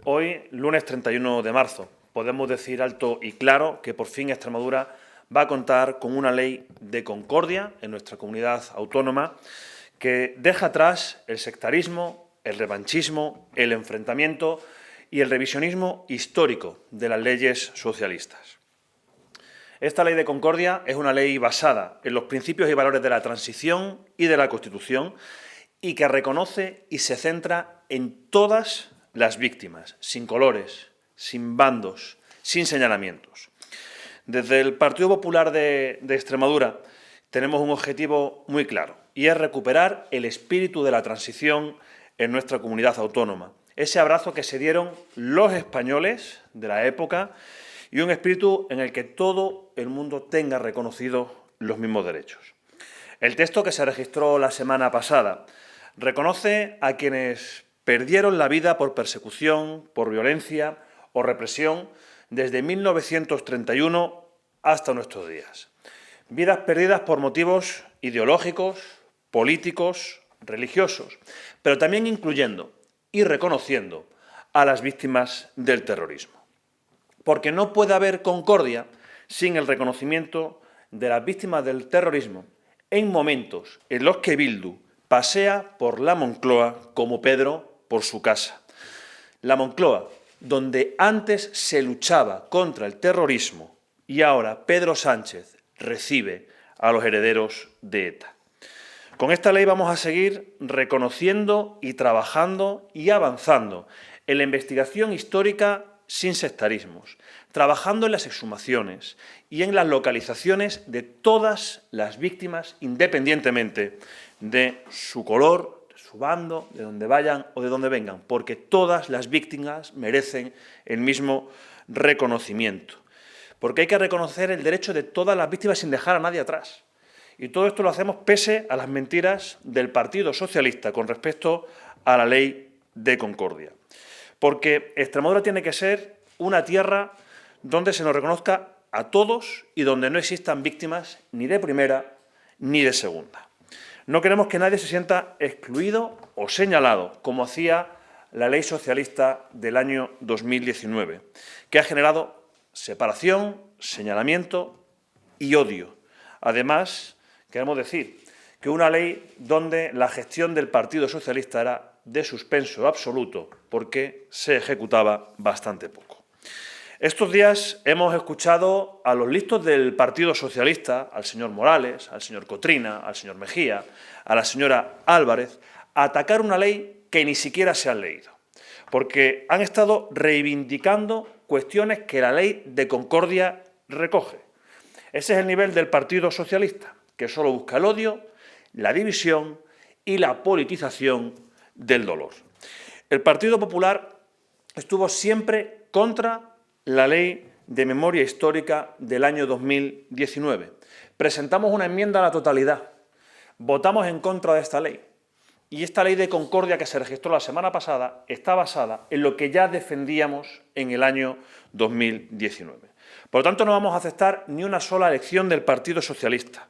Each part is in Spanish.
Hoy, lunes 31 de marzo, podemos decir alto y claro que por fin Extremadura va a contar con una ley de concordia en nuestra comunidad autónoma que deja atrás el sectarismo, el revanchismo, el enfrentamiento y el revisionismo histórico de las leyes socialistas. Esta ley de concordia es una ley basada en los principios y valores de la transición y de la Constitución y que reconoce y se centra en todas las víctimas, sin colores, sin bandos, sin señalamientos. Desde el Partido Popular de Extremadura tenemos un objetivo muy claro y es recuperar el espíritu de la transición en nuestra comunidad autónoma. Ese abrazo que se dieron los españoles de la época y un espíritu en el que todo el mundo tenga reconocidos los mismos derechos. El texto que se registró la semana pasada reconoce a quienes perdieron la vida por persecución, por violencia o represión desde 1931 hasta nuestros días. Vidas perdidas por motivos ideológicos, políticos, religiosos, pero también incluyendo y reconociendo a las víctimas del terrorismo. Porque no puede haber concordia sin el reconocimiento de las víctimas del terrorismo en momentos en los que Bildu pasea por la Moncloa como Pedro por su casa. La Moncloa, donde antes se luchaba contra el terrorismo y ahora Pedro Sánchez recibe a los herederos de ETA. Con esta ley vamos a seguir reconociendo y trabajando y avanzando en la investigación histórica sin sectarismos, trabajando en las exhumaciones y en las localizaciones de todas las víctimas independientemente de su color, de su bando, de donde vayan o de donde vengan, porque todas las víctimas merecen el mismo reconocimiento. Porque hay que reconocer el derecho de todas las víctimas sin dejar a nadie atrás. Y todo esto lo hacemos pese a las mentiras del Partido Socialista con respecto a la ley de concordia. Porque Extremadura tiene que ser una tierra donde se nos reconozca a todos y donde no existan víctimas ni de primera ni de segunda. No queremos que nadie se sienta excluido o señalado, como hacía la ley socialista del año 2019, que ha generado separación, señalamiento y odio. Además, queremos decir que una ley donde la gestión del Partido Socialista era de suspenso absoluto porque se ejecutaba bastante poco. Estos días hemos escuchado a los listos del Partido Socialista, al señor Morales, al señor Cotrina, al señor Mejía, a la señora Álvarez, atacar una ley que ni siquiera se han leído, porque han estado reivindicando cuestiones que la ley de concordia recoge. Ese es el nivel del Partido Socialista, que solo busca el odio, la división y la politización del dolor. El Partido Popular estuvo siempre contra la Ley de Memoria Histórica del año 2019. Presentamos una enmienda a la totalidad, votamos en contra de esta ley. Y esta ley de concordia que se registró la semana pasada está basada en lo que ya defendíamos en el año 2019. Por lo tanto, no vamos a aceptar ni una sola elección del Partido Socialista.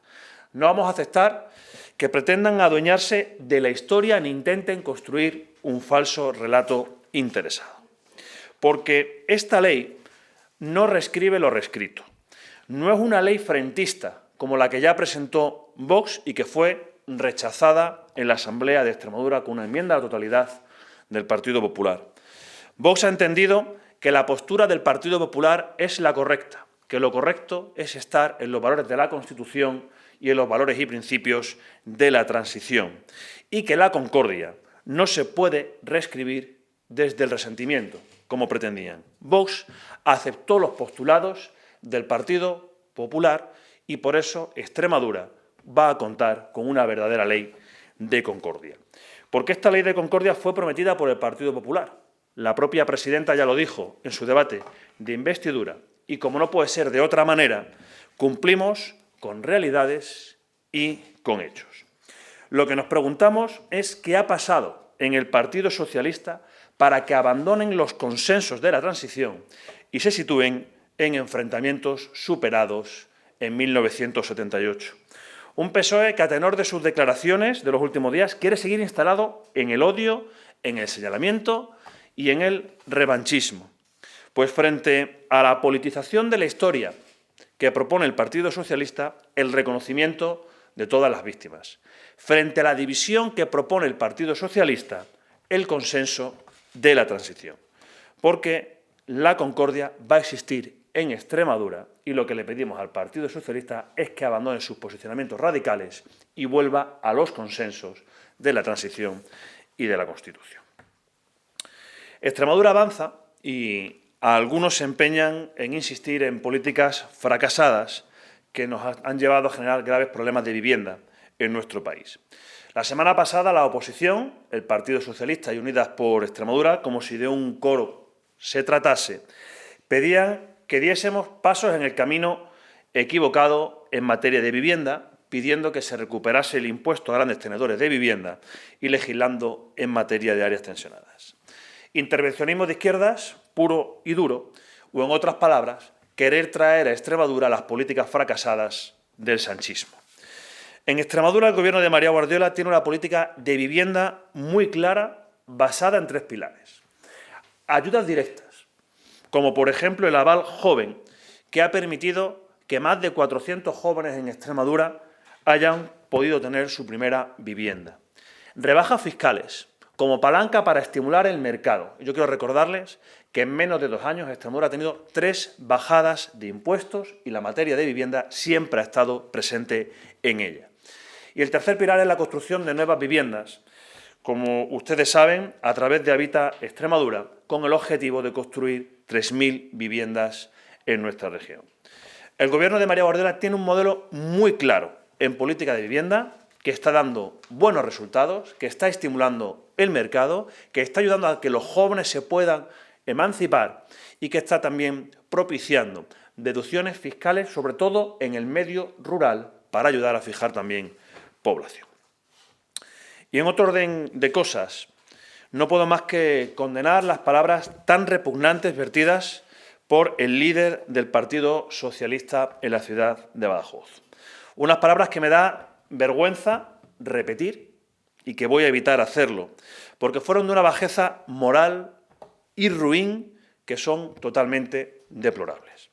No vamos a aceptar que pretendan adueñarse de la historia ni intenten construir un falso relato interesado. Porque esta ley no reescribe lo reescrito. No es una ley frentista como la que ya presentó Vox y que fue rechazada en la Asamblea de Extremadura con una enmienda a la totalidad del Partido Popular. Vox ha entendido que la postura del Partido Popular es la correcta, que lo correcto es estar en los valores de la Constitución y en los valores y principios de la transición, y que la concordia no se puede reescribir desde el resentimiento, como pretendían. Vox aceptó los postulados del Partido Popular y por eso Extremadura va a contar con una verdadera ley de concordia. Porque esta ley de concordia fue prometida por el Partido Popular. La propia presidenta ya lo dijo en su debate de investidura y, como no puede ser de otra manera, cumplimos con realidades y con hechos. Lo que nos preguntamos es qué ha pasado en el Partido Socialista para que abandonen los consensos de la transición y se sitúen en enfrentamientos superados en 1978. Un PSOE que, a tenor de sus declaraciones de los últimos días, quiere seguir instalado en el odio, en el señalamiento y en el revanchismo. Pues frente a la politización de la historia que propone el Partido Socialista, el reconocimiento de todas las víctimas. Frente a la división que propone el Partido Socialista, el consenso de la transición. Porque la concordia va a existir en Extremadura y lo que le pedimos al Partido Socialista es que abandone sus posicionamientos radicales y vuelva a los consensos de la transición y de la Constitución. Extremadura avanza y algunos se empeñan en insistir en políticas fracasadas que nos han llevado a generar graves problemas de vivienda en nuestro país. La semana pasada la oposición, el Partido Socialista y Unidas por Extremadura, como si de un coro se tratase, pedían que diésemos pasos en el camino equivocado en materia de vivienda, pidiendo que se recuperase el impuesto a grandes tenedores de vivienda y legislando en materia de áreas tensionadas. Intervencionismo de izquierdas, puro y duro, o en otras palabras, querer traer a Extremadura las políticas fracasadas del sanchismo. En Extremadura, el Gobierno de María Guardiola tiene una política de vivienda muy clara, basada en 3 pilares. Ayudas directas, como por ejemplo el aval joven, que ha permitido que más de 400 jóvenes en Extremadura hayan podido tener su primera vivienda. Rebajas fiscales, como palanca para estimular el mercado. Yo quiero recordarles que en menos de 2 años Extremadura ha tenido 3 bajadas de impuestos y la materia de vivienda siempre ha estado presente en ella. Y el tercer pilar es la construcción de nuevas viviendas, como ustedes saben, a través de Habita Extremadura, con el objetivo de construir 3.000 viviendas en nuestra región. El Gobierno de María Guardiola tiene un modelo muy claro en política de vivienda, que está dando buenos resultados, que está estimulando el mercado, que está ayudando a que los jóvenes se puedan emancipar y que está también propiciando deducciones fiscales, sobre todo en el medio rural, para ayudar a fijar también población. Y en otro orden de cosas, no puedo más que condenar las palabras tan repugnantes vertidas por el líder del Partido Socialista en la ciudad de Badajoz. Unas palabras que me da vergüenza repetir y que voy a evitar hacerlo, porque fueron de una bajeza moral y ruin que son totalmente deplorables.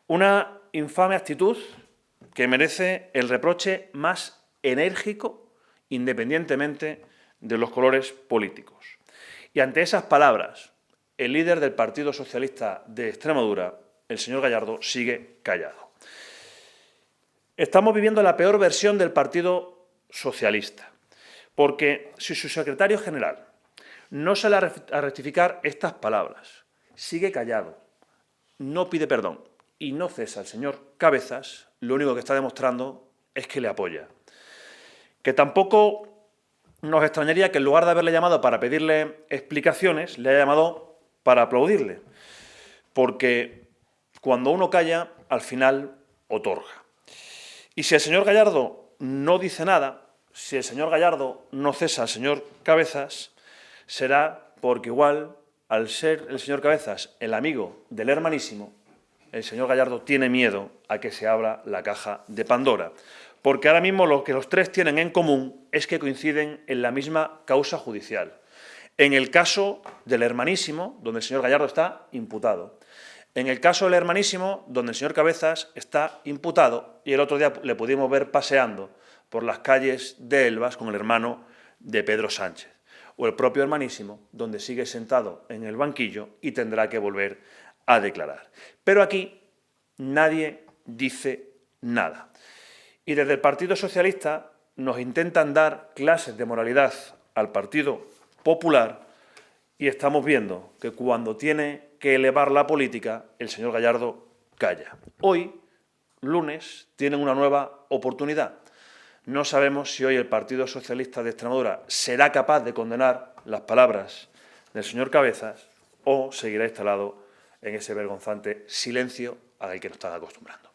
Una infame actitud que merece el reproche más enérgico independientemente de los colores políticos. Y ante esas palabras, el líder del Partido Socialista de Extremadura, el señor Gallardo, sigue callado. Estamos viviendo la peor versión del Partido Socialista, porque si su secretario general no sale a rectificar estas palabras, sigue callado, no pide perdón y no cesa al señor Cabezas, lo único que está demostrando es que le apoya. Que tampoco nos extrañaría que en lugar de haberle llamado para pedirle explicaciones, le haya llamado para aplaudirle, porque cuando uno calla, al final otorga. Y si el señor Gallardo no dice nada, si el señor Gallardo no cesa al señor Cabezas, será porque igual, al ser el señor Cabezas el amigo del hermanísimo, el señor Gallardo tiene miedo a que se abra la caja de Pandora. Porque ahora mismo lo que los 3 tienen en común es que coinciden en la misma causa judicial. En el caso del hermanísimo, donde el señor Gallardo está imputado. En el caso del hermanísimo, donde el señor Cabezas está imputado y el otro día le pudimos ver paseando por las calles de Elvas con el hermano de Pedro Sánchez. O el propio hermanísimo, donde sigue sentado en el banquillo y tendrá que volver a declarar. Pero aquí nadie dice nada. Y desde el Partido Socialista nos intentan dar clases de moralidad al Partido Popular y estamos viendo que cuando tiene que elevar la política, el señor Gallardo calla. Hoy, lunes, tienen una nueva oportunidad. No sabemos si hoy el Partido Socialista de Extremadura será capaz de condenar las palabras del señor Cabezas o seguirá instalado en ese vergonzante silencio al que nos están acostumbrando.